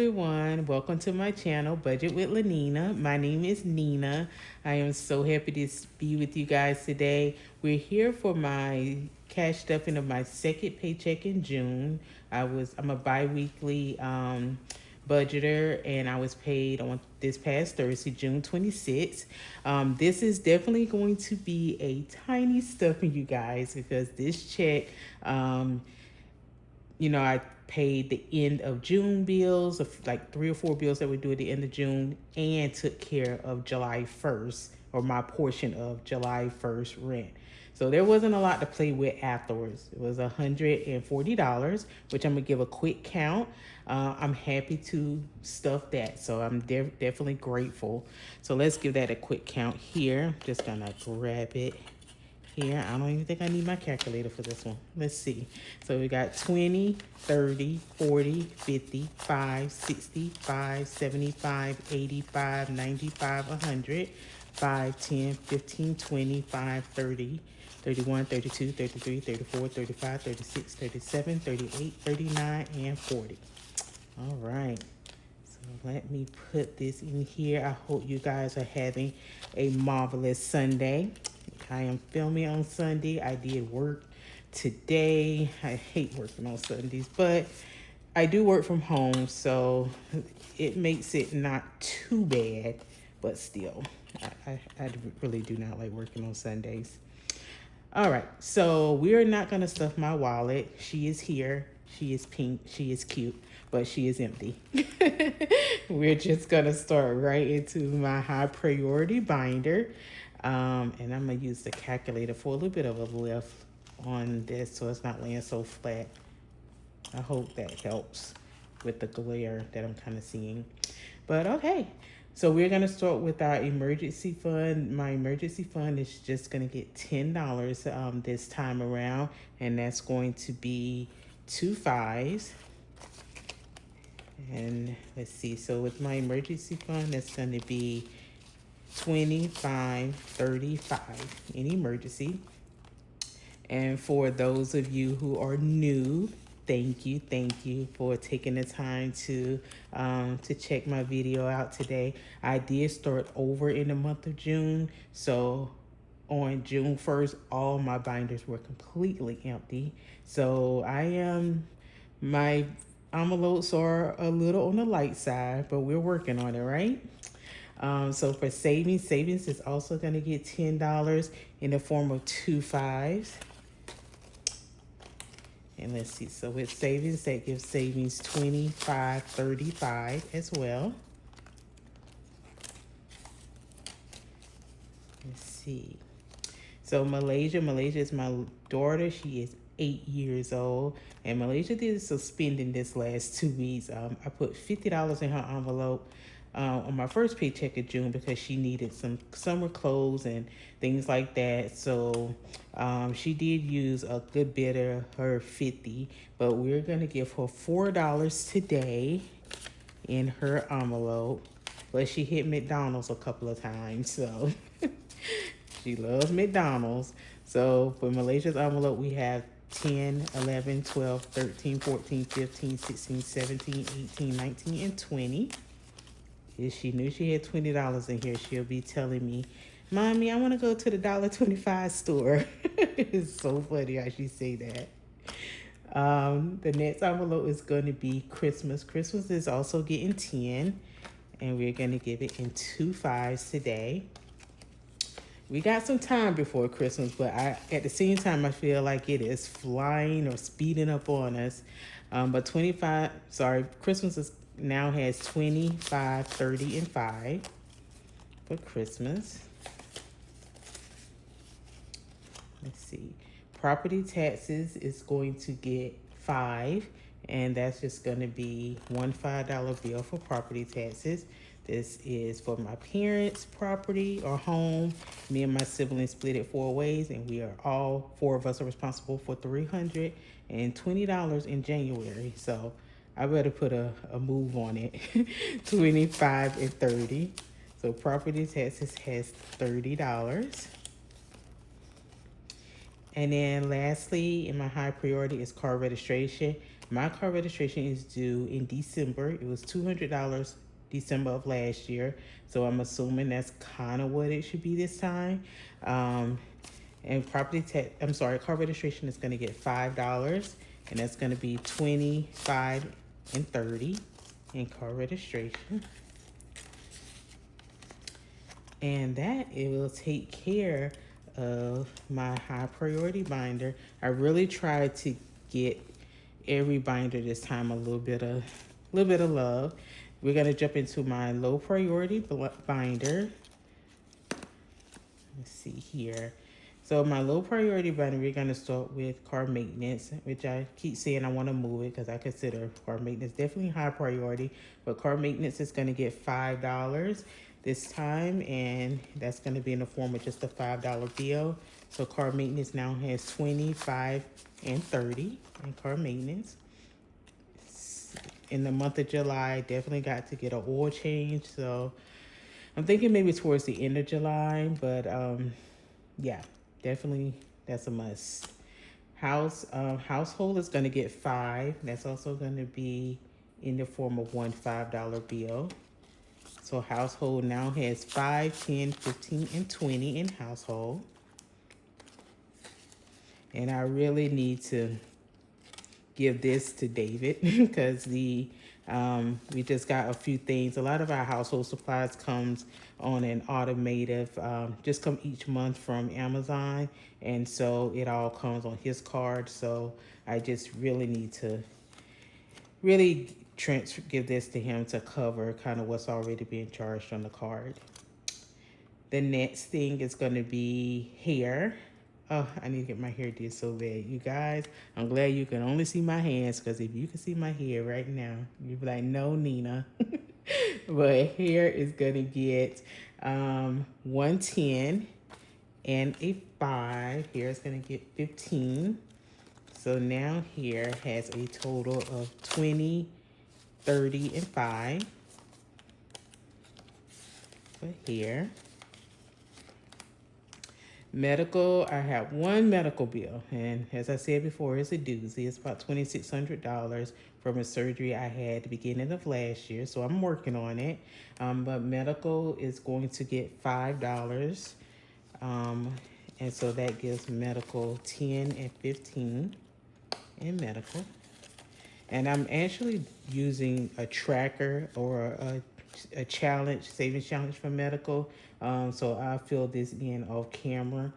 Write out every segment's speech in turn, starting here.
everyone. Welcome to my channel, Budget with Lanina. My name is Nina. I am so happy to be with you guys today. We're here for my cash stuffing of my second paycheck in June. I'm a bi-weekly budgeter, and I was paid on this past Thursday, June 26th. This is definitely going to be a tiny stuffing, you guys, because this check, I paid the end of June bills, of like 3 or 4 bills that we do at the end of June, and took care of July 1st, or my portion of July 1st rent. So there wasn't a lot to play with afterwards. It was $140, which I'm gonna give a quick count. I'm happy to stuff that, so I'm definitely grateful. So let's give that a quick count here. Just gonna grab it here. I don't even think I need my calculator for this one. Let's see. So we got 20, 30, 40, 50, 5, 65, 75, 85, 95, 100, 5, 10, 15, 25, 30, 31, 32, 33, 34, 35, 36, 37, 38, 39, and 40. All right. So let me put this in here. I hope you guys are having a marvelous Sunday. I am filming on Sunday. I did work today. I hate working on Sundays, but I do work from home, so it makes it not too bad, but still, I really do not like working on Sundays. All right, so we are not gonna stuff my wallet. She is here. She is pink. She is cute, but she is empty. We're just gonna start right into my high priority binder. And I'm gonna use the calculator for a little bit of a lift on this so it's not laying so flat. I hope that helps with the glare that I'm kind of seeing. But okay, so we're gonna start with our emergency fund. My emergency fund is just gonna get $10 this time around, and that's going to be 2 5s. And let's see, so with my emergency fund, that's gonna be 25, 35 in emergency. And for those of you who are new, thank you for taking the time to check my video out today. I did start over in the month of June, so on June 1st, all my binders were completely empty. So my envelopes are a little on the light side, but we're working on it, right? So for savings is also going to get $10 in the form of 2 5s. And let's see, so with savings, that gives savings 25, 35 as well. Let's see. So Malaysia is my daughter. She is 8 years old. And Malaysia did some spending this last 2 weeks. I put $50 in her envelope on my first paycheck of June because she needed some summer clothes and things like that. So she did use a good bit of her 50, but we're gonna give her $4 today in her envelope. But she hit McDonald's a couple of times, so she loves McDonald's. So for Malaysia's envelope, we have 10, 11, 12, 13, 14, 15, 16, 17, 18, 19, and 20. If she knew she had $20 in here, she'll be telling me, "Mommy, I want to go to the $1.25 store." It's so funny how she say that. The next envelope is going to be Christmas. Christmas is also getting 10, and we're going to give it in 2 5s today. We got some time before Christmas, but at the same time, I feel like it is flying or speeding up on us. But Christmas now has 25, 30, and 5 for Christmas. Let's see. Property taxes is going to get 5, and that's just going to be one $5 bill for property taxes. This is for my parents' property or home. Me and my siblings split it 4 ways, and we are all 4 of us are responsible for $320 in January. So I better put a move on it. 25 and 30. So property taxes has $30. And then lastly, in my high priority is car registration. My car registration is due in December. It was $200 December of last year. So I'm assuming that's kind of what it should be this time. Um, and car registration is going to get $5, and that's going to be 25 and 30 in car registration. And that it will take care of my high priority binder. I really tried to get every binder this time a little bit of love. We're gonna jump into my low priority binder. Let's see here. So my low priority binder, we're gonna start with car maintenance, which I keep saying I want to move it because I consider car maintenance definitely high priority. But car maintenance is gonna get $5 this time, and that's gonna be in the form of just a $5 bill. So car maintenance now has 25 and 30 in car maintenance. In the month of July, definitely got to get an oil change. So I'm thinking maybe towards the end of July, but yeah, definitely that's a must. Household is gonna get 5. That's also gonna be in the form of one $5 bill. So household now has 5, 10, 15, and 20 in household. And I really need to give this to David because we just got a few things. A lot of our household supplies comes on an automated, just come each month from Amazon, and so it all comes on his card. So I just really need to give this to him to cover kind of what's already being charged on the card. The next thing is going to be hair. Oh, I need to get my hair did so bad. You guys, I'm glad you can only see my hands, because if you can see my hair right now, you'd be like, no, Nina. But hair is going to get 110 and a 5. Hair is going to get 15. So now hair has a total of 20, 30, and 5 for hair. Medical, I have one medical bill, and as I said before, it's a doozy. It's about $2,600 from a surgery I had at the beginning of last year, so I'm working on it. But medical is going to get $5, and so that gives medical 10 and 15 in medical. And I'm actually using a tracker or a challenge, savings challenge for medical. So I fill this in off camera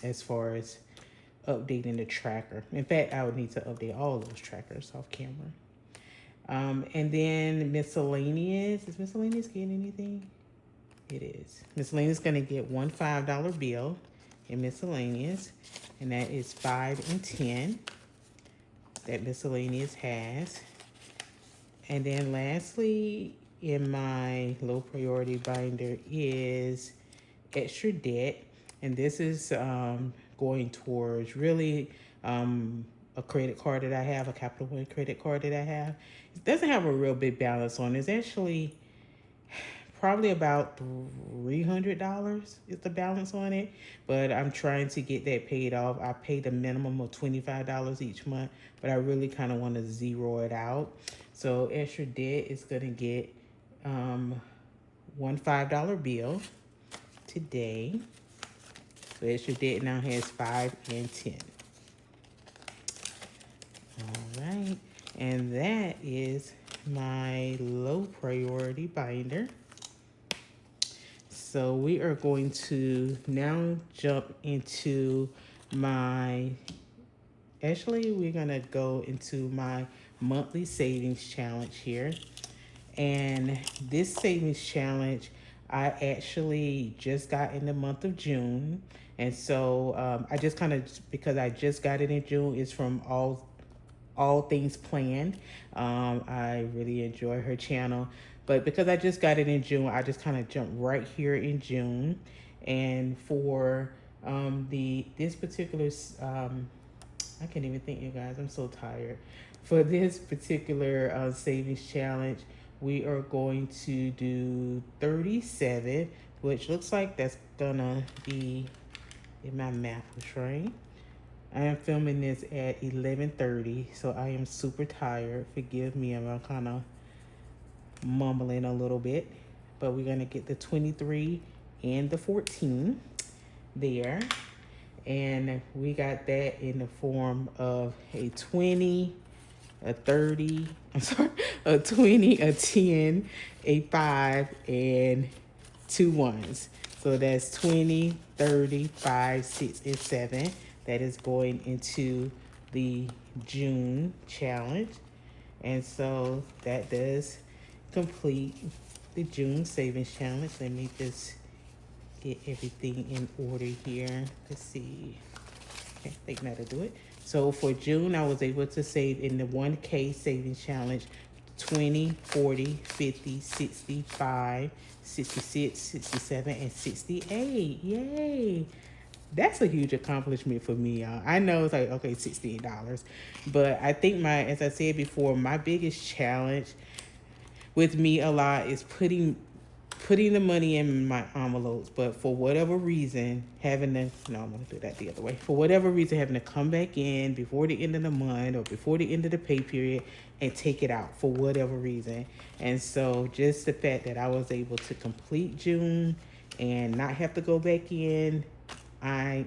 as far as updating the tracker. In fact, I would need to update all those trackers off camera. And then miscellaneous. Is miscellaneous getting anything? It is. Miscellaneous is going to get one $5 bill in miscellaneous, and that is 5 and 10 that miscellaneous has. And then lastly, in my low priority binder is extra debt, and this is going towards really a credit card that I have, a Capital One credit card that I have. It doesn't have a real big balance on it. It's actually probably about $300 is the balance on it, but I'm trying to get that paid off. I paid a minimum of $25 each month, but I really kind of want to zero it out. So extra debt is going to get one $5 bill today. So extra debt now has 5 and 10. All right, and that is my low priority binder. So we are going to now jump into we're going to go into my monthly savings challenge here. And this savings challenge, I actually just got in the month of June. And so I just because I just got it in June, it's from all things planned. I really enjoy her channel. But because I just got it in June, I just kind of jumped right here in June. And for this particular, I can't even think, you guys, I'm so tired. For this particular savings challenge, we are going to do 37, which looks like that's gonna be, if my math was right. I am filming this at 11:30, so I am super tired. Forgive me if I'm kind of mumbling a little bit, but we're gonna get the 23 and the 14 there. And we got that in the form of a 20, a 30, I'm sorry, a 20, a 10, a 5, and 2 ones. So that's 20, 30, 5, 6, and 7. That is going into the June challenge. And so that does complete the June savings challenge. Let me just get everything in order here. Let's see. Okay, I think that'll do it. So for June, I was able to save in the 1K savings challenge 20, 40, 50, 65, 66, 67, and 68. Yay! That's a huge accomplishment for me, y'all. I know it's like, okay, $68. But I think as I said before, my biggest challenge with me a lot is putting the money in my envelopes, but for whatever reason, having to, no, I'm gonna do that the other way. For whatever reason, having to come back in before the end of the month or before the end of the pay period and take it out for whatever reason. And so just the fact that I was able to complete June and not have to go back in, I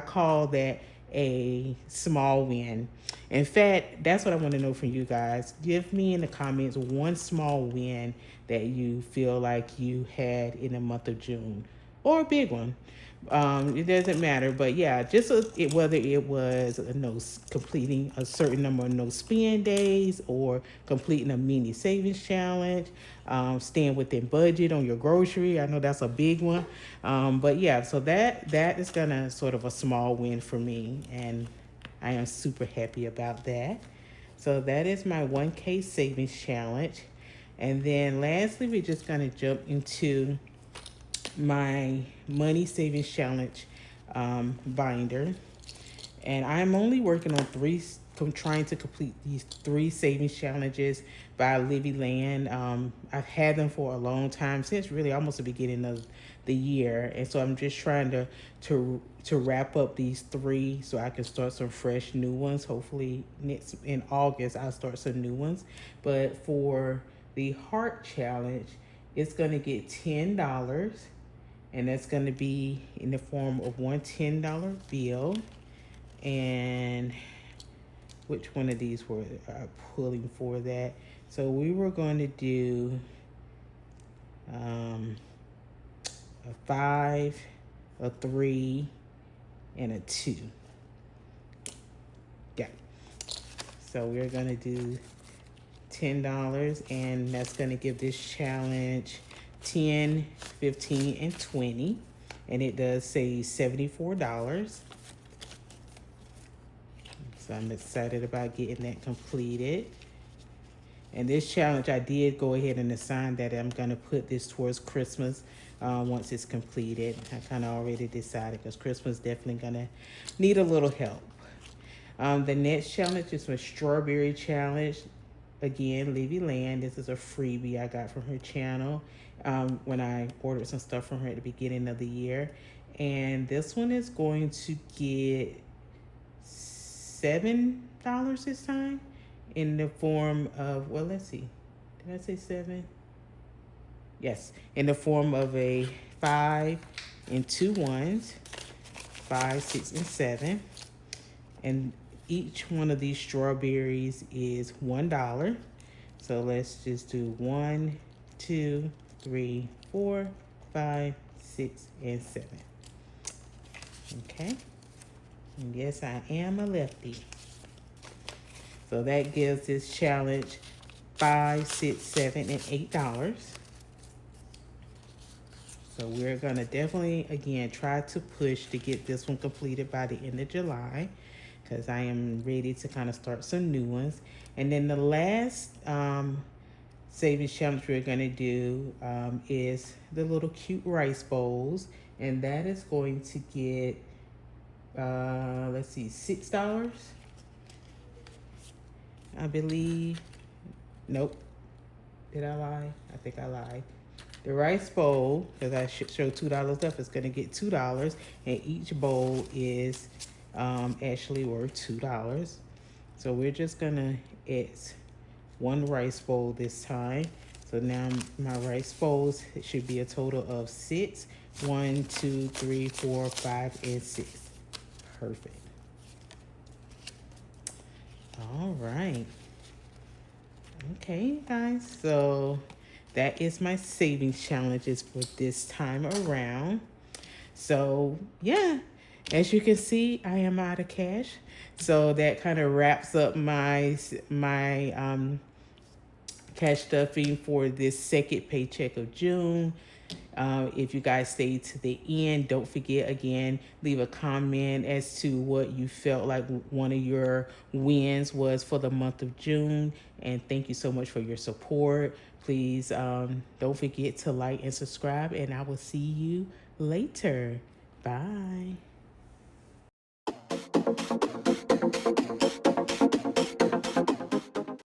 call that a small win. In fact, that's what I want to know from you guys. Give me in the comments one small win that you feel like you had in the month of June, or a big one. It doesn't matter, but yeah, just whether it was completing a certain number of no spend days, or completing a mini savings challenge, staying within budget on your grocery. I know that's a big one, but yeah, so that is gonna sort of a small win for me, and I am super happy about that. So that is my 1K savings challenge. And then lastly, we're just gonna jump into my money savings challenge binder. And I'm only working on trying to complete these 3 savings challenges by Livy Land. I've had them for a long time, since really almost the beginning of the year. And so I'm just trying to wrap up these 3 so I can start some fresh new ones. Hopefully in August, I'll start some new ones. But for the heart challenge, it's gonna get $10, and that's gonna be in the form of one $10 bill. And which one of these were pulling for that? So we were going to do a 5, a 3, and a 2. Yeah. So we're going to do $10, and that's going to give this challenge 10, 15, and 20. And it does say $74. So I'm excited about getting that completed. And this challenge, I did go ahead and assign that I'm going to put this towards Christmas once it's completed. I kind of already decided, because Christmas definitely going to need a little help. The next challenge is a strawberry challenge. Again, Livy Land. This is a freebie I got from her channel when I ordered some stuff from her at the beginning of the year. And this one is going to get $7 this time, in the form of, well, let's see, did I say 7? Yes, in the form of a 5 and 2 ones, 5, 6, and 7. And each one of these strawberries is $1. So let's just do 1, 2, 3, 4, 5, 6, and 7. Okay. And yes, I am a lefty. So that gives this challenge $5, $6, $7, and $8. So we're gonna definitely, again, try to push to get this one completed by the end of July, because I am ready to kind of start some new ones. And then the last savings challenge we're gonna do is the little cute rice bowls, and that is going to get let's see, $6, I believe. Nope. Did I lie? I think I lied. The rice bowl, because I should show $2 off, is going to get $2, and each bowl is actually worth $2. So we're just gonna add one rice bowl this time. So now my rice bowls, it should be a total of 6. 1, 2, 3, 4, 5, and 6. Perfect. All right. Okay, guys. So that is my savings challenges for this time around. So yeah, as you can see, I am out of cash. So that kind of wraps up my cash stuffing for this second paycheck of June. If you guys stayed to the end, don't forget, again, leave a comment as to what you felt like one of your wins was for the month of June. And thank you so much for your support. Please don't forget to like and subscribe, and I will see you later. Bye.